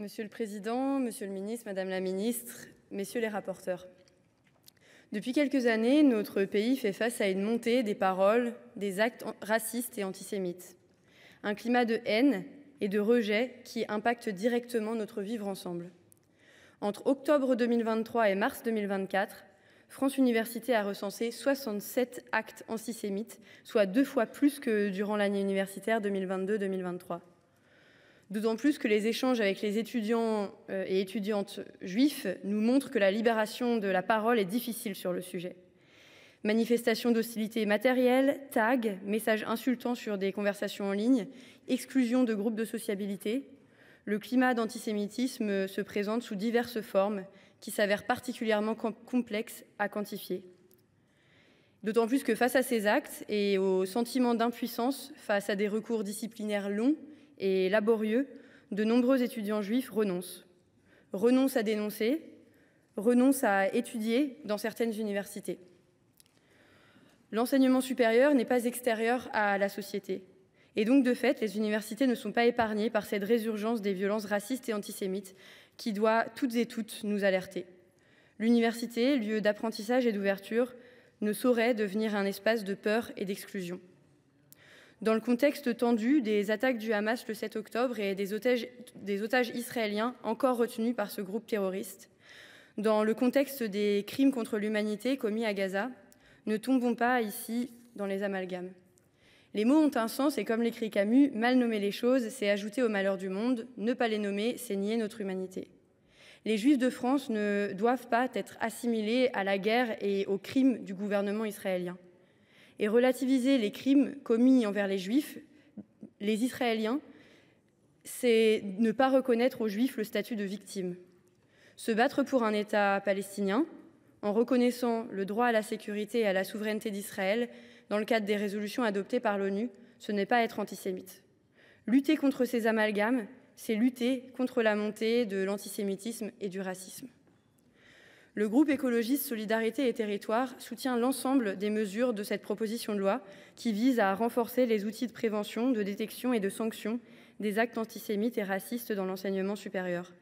Monsieur le Président, Monsieur le Ministre, Madame la Ministre, Messieurs les rapporteurs. Depuis quelques années, notre pays fait face à une montée des paroles, des actes racistes et antisémites. Un climat de haine et de rejet qui impacte directement notre vivre ensemble. Entre octobre 2023 et mars 2024, France Université a recensé 67 actes antisémites, soit 2 fois plus que durant l'année universitaire 2022-2023. D'autant plus que les échanges avec les étudiants et étudiantes juifs nous montrent que la libération de la parole est difficile sur le sujet. Manifestations d'hostilité matérielle, tags, messages insultants sur des conversations en ligne, exclusion de groupes de sociabilité. Le climat d'antisémitisme se présente sous diverses formes qui s'avèrent particulièrement complexes à quantifier. D'autant plus que face à ces actes et au sentiment d'impuissance face à des recours disciplinaires longs et laborieux, de nombreux étudiants juifs renoncent. Renoncent à dénoncer, renoncent à étudier dans certaines universités. L'enseignement supérieur n'est pas extérieur à la société. Et donc, de fait, les universités ne sont pas épargnées par cette résurgence des violences racistes et antisémites qui doit toutes et toutes nous alerter. L'université, lieu d'apprentissage et d'ouverture, ne saurait devenir un espace de peur et d'exclusion. Dans le contexte tendu des attaques du Hamas le 7 octobre et des otages israéliens encore retenus par ce groupe terroriste, dans le contexte des crimes contre l'humanité commis à Gaza, ne tombons pas ici dans les amalgames. Les mots ont un sens et comme l'écrit Camus, mal nommer les choses, c'est ajouter au malheur du monde, ne pas les nommer, c'est nier notre humanité. Les Juifs de France ne doivent pas être assimilés à la guerre et aux crimes du gouvernement israélien. Et relativiser les crimes commis envers les Juifs, les Israéliens, c'est ne pas reconnaître aux Juifs le statut de victime. Se battre pour un État palestinien, en reconnaissant le droit à la sécurité et à la souveraineté d'Israël dans le cadre des résolutions adoptées par l'ONU, ce n'est pas être antisémite. Lutter contre ces amalgames, c'est lutter contre la montée de l'antisémitisme et du racisme. Le groupe écologiste Solidarité et Territoires soutient l'ensemble des mesures de cette proposition de loi qui vise à renforcer les outils de prévention, de détection et de sanction des actes antisémites et racistes dans l'enseignement supérieur.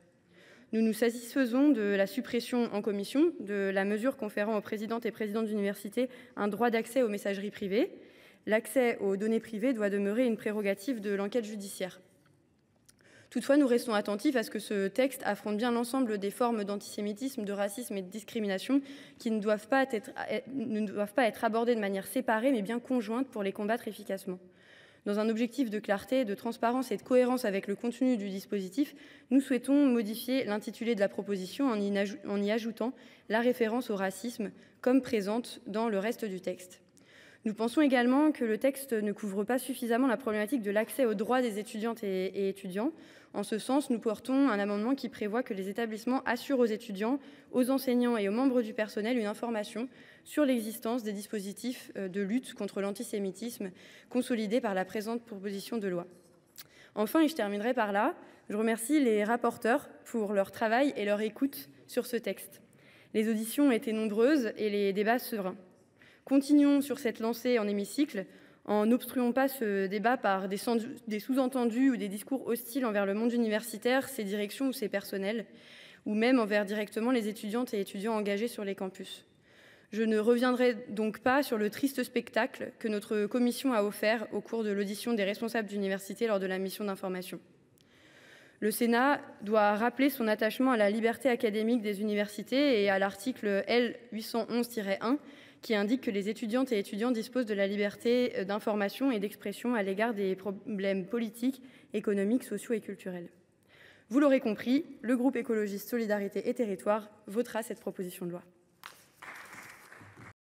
Nous nous satisfaisons de la suppression en commission de la mesure conférant aux présidentes et présidents d'université un droit d'accès aux messageries privées. L'accès aux données privées doit demeurer une prérogative de l'enquête judiciaire. Toutefois, nous restons attentifs à ce que ce texte affronte bien l'ensemble des formes d'antisémitisme, de racisme et de discrimination qui ne doivent pas être abordées de manière séparée, mais bien conjointe pour les combattre efficacement. Dans un objectif de clarté, de transparence et de cohérence avec le contenu du dispositif, nous souhaitons modifier l'intitulé de la proposition en y ajoutant la référence au racisme comme présente dans le reste du texte. Nous pensons également que le texte ne couvre pas suffisamment la problématique de l'accès aux droits des étudiantes et étudiants. En ce sens, nous portons un amendement qui prévoit que les établissements assurent aux étudiants, aux enseignants et aux membres du personnel une information sur l'existence des dispositifs de lutte contre l'antisémitisme consolidés par la présente proposition de loi. Enfin, et je terminerai par là, je remercie les rapporteurs pour leur travail et leur écoute sur ce texte. Les auditions ont été nombreuses et les débats sereins. Continuons sur cette lancée en hémicycle, en n'obstruant pas ce débat par des sous-entendus ou des discours hostiles envers le monde universitaire, ses directions ou ses personnels, ou même envers directement les étudiantes et étudiants engagés sur les campus. Je ne reviendrai donc pas sur le triste spectacle que notre commission a offert au cours de l'audition des responsables d'université lors de la mission d'information. Le Sénat doit rappeler son attachement à la liberté académique des universités et à l'article L. 811-1 qui indique que les étudiantes et étudiants disposent de la liberté d'information et d'expression à l'égard des problèmes politiques, économiques, sociaux et culturels. Vous l'aurez compris, le groupe écologiste Solidarité et Territoires votera cette proposition de loi.